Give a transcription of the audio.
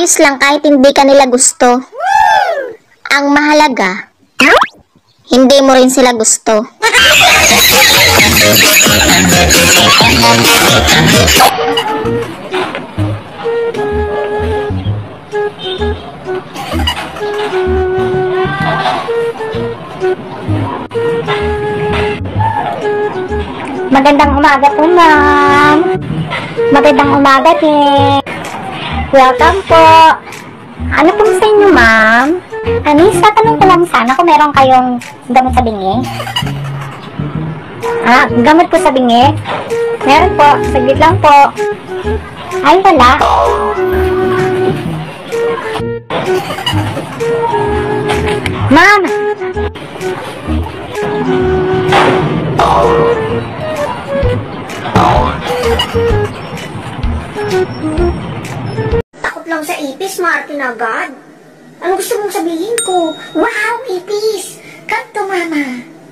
Ayos lang kahit hindi ka nila gusto. Ang mahalaga, hindi mo rin sila gusto. Magandang umaga po, ma'am. Magandang umaga din. Welcome po. Ano po sa inyo, ma'am? Anis, tatanong ko lang sana kung meron kayong gamot sa bingi. Gamot po sa bingi? Meron po. Saglit lang po. Ay, wala. Ma'am! Takot lang sa ipis, Martin agad. Ano gusto mong sabihin ko? Wow, ipis! Come to mama.